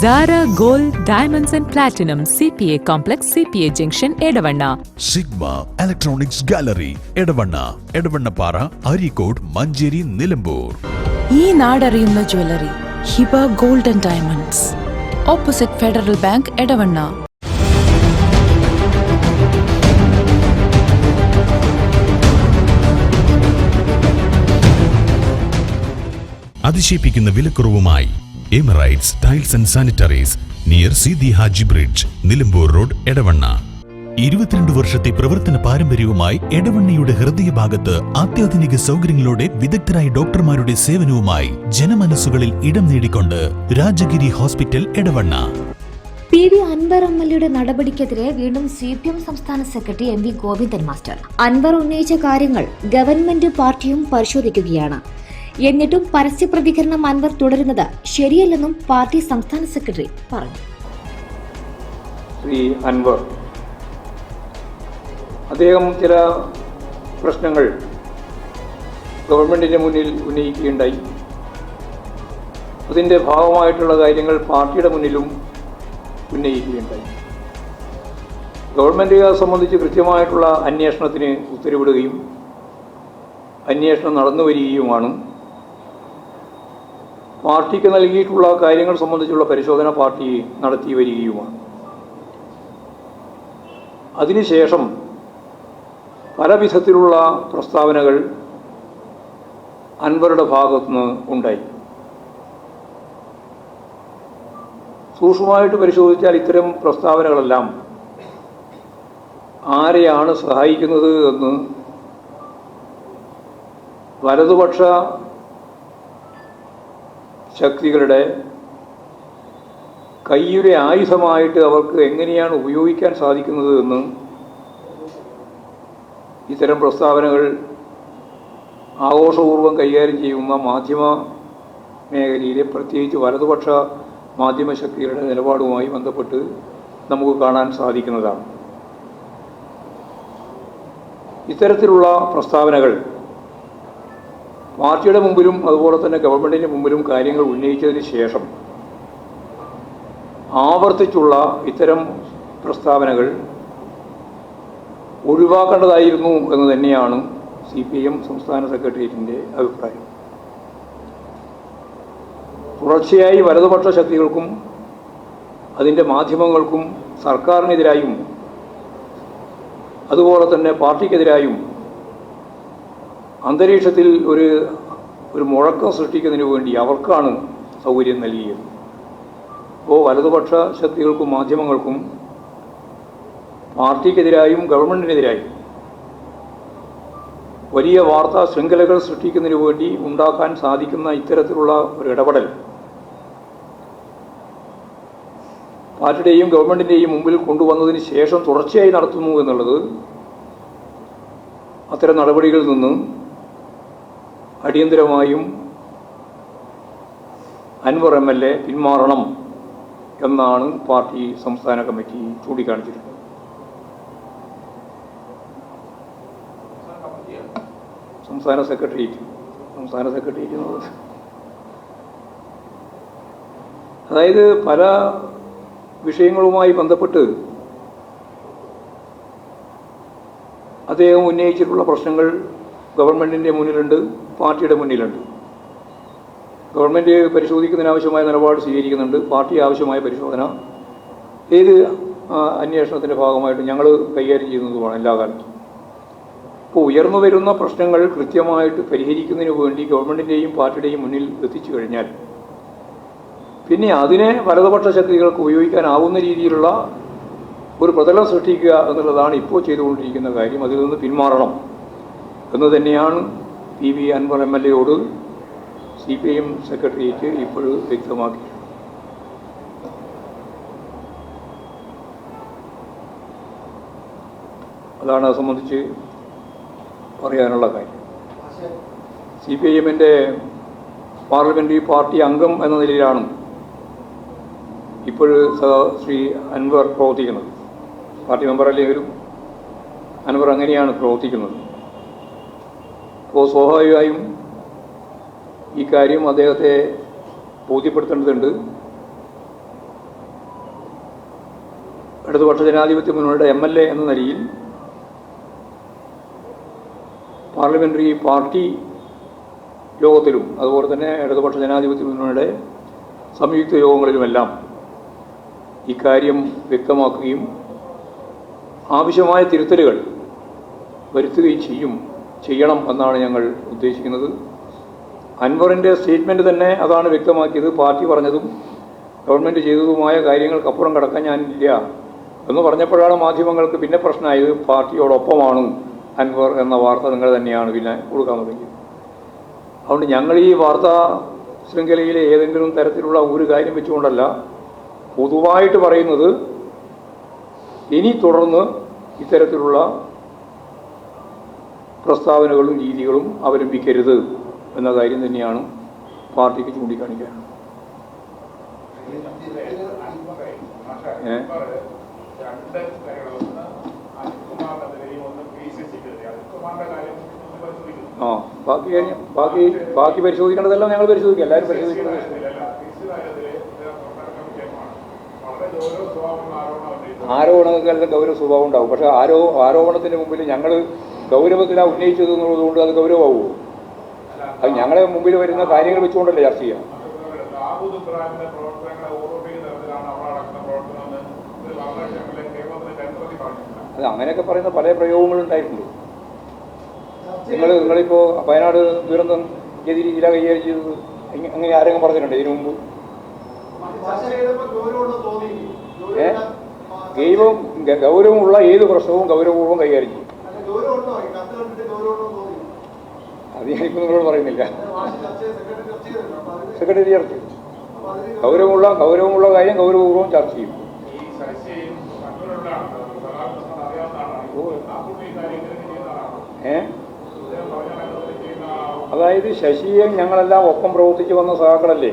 Zara Gold Diamonds and Platinum CPA Complex CPA Junction Edavanna. Sigma Electronics Gallery Edavanna Edavannappara Arikod Manjeri Nilambur. ഈ നാടറിയുന്ന jewellery Hiba gold and diamonds, opposite Federal Bank, Edavanna. അതിശയിപ്പിക്കുന്ന വിലക്കുറവുമായി Emirates tiles and sanitaries near Seethi Haji bridge, Nilambur road, Edavanna. 22 വർഷത്തെ പ്രവർത്തന പാരമ്പര്യവുമായി എടവണ്ണയുടെ ഹൃദയഭാഗത്ത് അത്യാധുനിക സൗകര്യങ്ങളോടെ വിദഗ്ധരായ ഡോക്ടർമാരുടെ സേവനവുമായി ജനമനസ്സുകളിൽ ഇടം നേടിക്കൊണ്ട് Rajagiri hospital, Edavanna. PV Anwar MLA നടപടിക്കെതിരെ വീണ്ടും CPM സംസ്ഥാന secretary MV Govindan master. Anvar ഉന്നയിച്ച കാര്യങ്ങൾ ഗവൺമെന്റ് പാർട്ടിയും പരിശോധിക്കുകയാണ്. എന്നിട്ടും പരസ്യ പ്രതികരണം അൻവർ തുടരുന്നത് ശരിയല്ലെന്നും പാർട്ടി സംസ്ഥാന സെക്രട്ടറി പറഞ്ഞു. ശ്രീ അൻവർ അദ്ദേഹം ചില പ്രശ്നങ്ങൾ ഗവൺമെന്റിന്റെ മുന്നിൽ ഉന്നയിക്കുകയുണ്ടായി. അതിൻ്റെ ഭാഗമായിട്ടുള്ള കാര്യങ്ങൾ പാർട്ടിയുടെ മുന്നിലും ഉന്നയിക്കുകയുണ്ടായി. ഗവൺമെന്റ് സംബന്ധിച്ച് കൃത്യമായിട്ടുള്ള അന്വേഷണത്തിന് ഉത്തരവിടുകയും അന്വേഷണം നടന്നു വരികയുമാണ്. പാർട്ടിക്ക് നൽകിയിട്ടുള്ള കാര്യങ്ങൾ സംബന്ധിച്ചുള്ള പരിശോധന പാർട്ടി നടത്തി വരികയുമാണ്. അതിനുശേഷം പല വിധത്തിലുള്ള പ്രസ്താവനകൾ അൻവറുടെ ഭാഗത്തുനിന്ന് ഉണ്ടായി. സൂക്ഷ്മമായിട്ട് പരിശോധിച്ചാൽ ഇത്തരം പ്രസ്താവനകളെല്ലാം ആരെയാണ് സഹായിക്കുന്നത് എന്ന് വലതുപക്ഷ ശക്തികളുടെ കയ്യിലെ ആയുധമായിട്ട് അവർക്ക് എങ്ങനെയാണ് ഉപയോഗിക്കാൻ സാധിക്കുന്നത് എന്ന് ഇത്തരം പ്രസ്താവനകൾ ആഘോഷപൂർവ്വം കൈകാര്യം ചെയ്യുന്ന മാധ്യമ മേഖലയിലെ പ്രത്യേകിച്ച് വലതുപക്ഷ മാധ്യമ ശക്തികളുടെ നിലപാടുമായി ബന്ധപ്പെട്ട് നമുക്ക് കാണാൻ സാധിക്കുന്നതാണ്. ഇത്തരത്തിലുള്ള പ്രസ്താവനകൾ പാർട്ടിയുടെ മുമ്പിലും അതുപോലെ തന്നെ ഗവൺമെൻറ്റിൻ്റെ മുമ്പിലും കാര്യങ്ങൾ ഉന്നയിച്ചതിന് ശേഷം ആവർത്തിച്ചുള്ള ഇത്തരം പ്രസ്താവനകൾ ഒഴിവാക്കേണ്ടതായിരുന്നു എന്ന് തന്നെയാണ് CPM സംസ്ഥാന സെക്രട്ടേറിയറ്റിൻ്റെ അഭിപ്രായം. തുടർച്ചയായി വലതുപക്ഷ ശക്തികൾക്കും അതിൻ്റെ മാധ്യമങ്ങൾക്കും സർക്കാരിനെതിരായും അതുപോലെ തന്നെ പാർട്ടിക്കെതിരായും അന്തരീക്ഷത്തിൽ ഒരു മുഴക്കം സൃഷ്ടിക്കുന്നതിന് വേണ്ടി അവർക്കാണ് സൗകര്യം നൽകിയത്. അപ്പോൾ വലതുപക്ഷ ശക്തികൾക്കും മാധ്യമങ്ങൾക്കും പാർട്ടിക്കെതിരായും ഗവൺമെൻറ്റിനെതിരായും വലിയ വാർത്താ ശൃംഖലകൾ സൃഷ്ടിക്കുന്നതിന് വേണ്ടി ഉണ്ടാക്കാൻ സാധിക്കുന്ന ഇത്തരത്തിലുള്ള ഒരു ഇടപെടൽ പാർട്ടിയുടെയും ഗവൺമെൻറ്റിൻ്റെയും മുമ്പിൽ കൊണ്ടുവന്നതിന് ശേഷം തുടർച്ചയായി നടത്തുന്നു എന്നുള്ളത് അത്തരം നടപടികളിൽ നിന്ന് അടിയന്തരമായും അൻവർ MLA പിന്മാറണം എന്നാണ് പാർട്ടി സംസ്ഥാന കമ്മിറ്റി ചൂണ്ടിക്കാണിച്ചിട്ടുള്ളത്. സംസ്ഥാന സെക്രട്ടേറിയറ്റ് അതായത് പല വിഷയങ്ങളുമായി ബന്ധപ്പെട്ട് അദ്ദേഹം ഉന്നയിച്ചിട്ടുള്ള പ്രശ്നങ്ങൾ ഗവൺമെൻറ്റിൻ്റെ മുന്നിലുണ്ട്, പാർട്ടിയുടെ മുന്നിലുണ്ട്. ഗവൺമെൻറ് പരിശോധിക്കുന്നതിനാവശ്യമായ നിലപാട് സ്വീകരിക്കുന്നുണ്ട്. പാർട്ടി ആവശ്യമായ പരിശോധന ഏത് അന്വേഷണത്തിൻ്റെ ഭാഗമായിട്ട് ഞങ്ങൾ കൈകാര്യം ചെയ്യുന്നതുമാണ് എല്ലാ കാലത്തും. ഇപ്പോൾ ഉയർന്നു വരുന്ന പ്രശ്നങ്ങൾ കൃത്യമായിട്ട് പരിഹരിക്കുന്നതിന് വേണ്ടി ഗവൺമെൻറ്റിൻ്റെയും പാർട്ടിയുടെയും മുന്നിൽ എത്തിച്ചു കഴിഞ്ഞാൽ പിന്നെ അതിനെ വലതുപക്ഷ ശക്തികൾക്ക് ഉപയോഗിക്കാനാവുന്ന രീതിയിലുള്ള ഒരു പ്രതലം സൃഷ്ടിക്കുക എന്നുള്ളതാണ് ഇപ്പോൾ ചെയ്തുകൊണ്ടിരിക്കുന്ന കാര്യം. അതിൽ നിന്ന് പിന്മാറണം എന്ന് തന്നെയാണ് PV Anwar MLA CPM secretariat ഇപ്പോഴും വ്യക്തമാക്കി. അതാണ് അത് സംബന്ധിച്ച് പറയാനുള്ള കാര്യം. CPIMൻ്റെ പാർലമെൻ്ററി പാർട്ടി അംഗം എന്ന നിലയിലാണ് ഇപ്പോൾ ശ്രീ അൻവർ പ്രവർത്തിക്കുന്നത്. പാർട്ടി മെമ്പറല്ലെങ്കിലും അൻവർ അങ്ങനെയാണ് പ്രവർത്തിക്കുന്നത്. അപ്പോൾ സ്വാഭാവികമായും ഈ കാര്യം അദ്ദേഹത്തെ ബോധ്യപ്പെടുത്തേണ്ടതുണ്ട്. ഇടതുപക്ഷ ജനാധിപത്യ മുന്നണിയുടെ MLA എന്ന നിലയിൽ പാർലമെൻ്ററി പാർട്ടി യോഗത്തിലും അതുപോലെ തന്നെ ഇടതുപക്ഷ ജനാധിപത്യ മുന്നണിയുടെ സംയുക്ത യോഗങ്ങളിലുമെല്ലാം ഇക്കാര്യം വ്യക്തമാക്കുകയും ആവശ്യമായ തിരുത്തലുകൾ വരുത്തുകയും ചെയ്യണം എന്നാണ് ഞങ്ങൾ ഉദ്ദേശിക്കുന്നത്. അൻവറിൻ്റെ സ്റ്റേറ്റ്മെൻറ്റ് തന്നെ അതാണ് വ്യക്തമാക്കിയത്. പാർട്ടി പറഞ്ഞതും ഗവൺമെൻറ് ചെയ്തതുമായ കാര്യങ്ങൾക്കപ്പുറം കടക്കാൻ ഞാനില്ല എന്ന് പറഞ്ഞപ്പോഴാണ് മാധ്യമങ്ങൾക്ക് പിന്നെ പ്രശ്നമായത്. പാർട്ടിയോടൊപ്പമാണ് അൻവർ എന്ന വാർത്ത നിങ്ങൾ തന്നെയാണ് പിന്നെ കൊടുക്കാൻ തുടങ്ങിയത്. അതുകൊണ്ട് ഞങ്ങൾ ഈ വാർത്താ ശൃംഖലയിലെ ഏതെങ്കിലും തരത്തിലുള്ള ഒരു കാര്യം വെച്ചുകൊണ്ടല്ല, പൊതുവായിട്ട് പറയുന്നത് ഇനി തുടർന്ന് ഇത്തരത്തിലുള്ള പ്രസ്താവനകളും രീതികളും അവലംബിക്കരുത് എന്ന കാര്യം തന്നെയാണ് പാർട്ടിക്ക് ചൂണ്ടിക്കാണിക്കാൻ. ബാക്കി പരിശോധിക്കേണ്ടതെല്ലാം ഞങ്ങൾ പരിശോധിക്കും. എല്ലാവരും പരിശോധിക്കേണ്ടത് ആരോപണങ്ങൾക്ക് ഗൗരവ സ്വഭാവം ഉണ്ടാവും. പക്ഷേ ആരോപണത്തിന് മുമ്പിൽ ഞങ്ങൾ ഗൗരവത്തിലാണ് ഉന്നയിച്ചത് എന്നുള്ളതുകൊണ്ട് അത് ഗൗരവമാവുമോ? അത് ഞങ്ങളെ മുമ്പിൽ വരുന്ന കാര്യങ്ങൾ വെച്ചുകൊണ്ടല്ലേ ചർച്ച ചെയ്യാം. അത് അങ്ങനെയൊക്കെ പറയുന്ന പല പ്രയോഗങ്ങളുണ്ടായിട്ടുണ്ട്. നിങ്ങളിപ്പോൾ വയനാട് ദുരന്തം ഏത് രീതിയിലാണ് കൈകാര്യം ചെയ്തത്? അങ്ങനെ ആരെങ്കിലും പറഞ്ഞിട്ടുണ്ട് ഇതിനു മുമ്പ്? ഗൗരവമുള്ള ഏത് പ്രശ്നവും ഗൗരവപൂർവ്വം കൈകാര്യം ചെയ്യും. അത് ഞാനിപ്പോൾ നിങ്ങളോട് പറയുന്നില്ല. സെക്രട്ടറി ചർച്ച ചെയ്യും. ഗൗരവമുള്ള കാര്യം ഗൗരവപൂർവ്വം ചർച്ച ചെയ്യും. അതായത് ശശിയെ ഞങ്ങളെല്ലാം ഒപ്പം പ്രവർത്തിച്ച് വന്ന സഹാക്കളല്ലേ.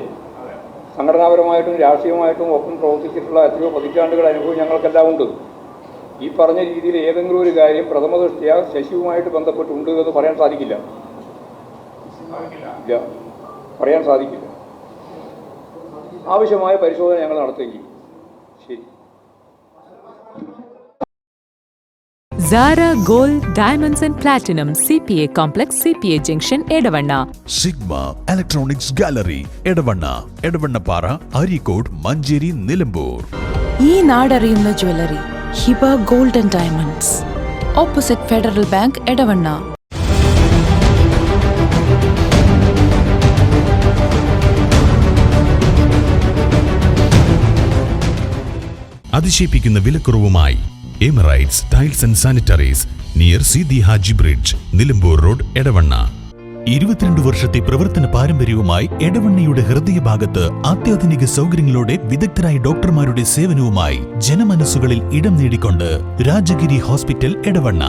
സംഘടനാപരമായിട്ടും രാഷ്ട്രീയമായിട്ടും ഒപ്പം പ്രവർത്തിച്ചിട്ടുള്ള എത്രയോ പതിറ്റാണ്ടുകൾ അനുഭവം ഞങ്ങൾക്കെല്ലാം ഉണ്ട്. ഈ പറഞ്ഞ രീതിയിൽ ഏതെങ്കിലും ഒരു കാര്യം പ്രഥമദൃഷ്ട്യാ ശശിയുമായിട്ട് ബന്ധപ്പെട്ടുണ്ട് എന്ന് പറയാൻ സാധിക്കില്ല. പറയാൻ സാധിക്കില്ല. ആവശ്യമായ പരിശോധന ഞങ്ങൾ നടത്തുകയും ചെയ്യും. ശരി. Zara Gold Diamonds and Platinum CPA Complex CPA Junction Edavanna. Sigma Electronics Gallery Edavannappara, Areekode, Manjeri, Nilambur. ഈ നാടറിയുന്ന jewellery Hiba gold and diamonds, opposite Federal Bank, Edavanna. അതിശയിപ്പിക്കുന്ന വിലക്കുറവുമായി Emirates tiles and sanitaries near Seethi Haji bridge, Nilambur road, Edavanna. 22 വർഷത്തെ പ്രവർത്തന പാരമ്പര്യവുമായി എടവണ്ണയുടെ ഹൃദയഭാഗത്ത് അത്യാധുനിക സൗകര്യങ്ങളോടെ വിദഗ്ധരായ ഡോക്ടർമാരുടെ സേവനവുമായി ജനമനസ്സുകളിൽ ഇടം നേടിക്കൊണ്ട് രാജഗിരി ഹോസ്പിറ്റൽ, എടവണ്ണ.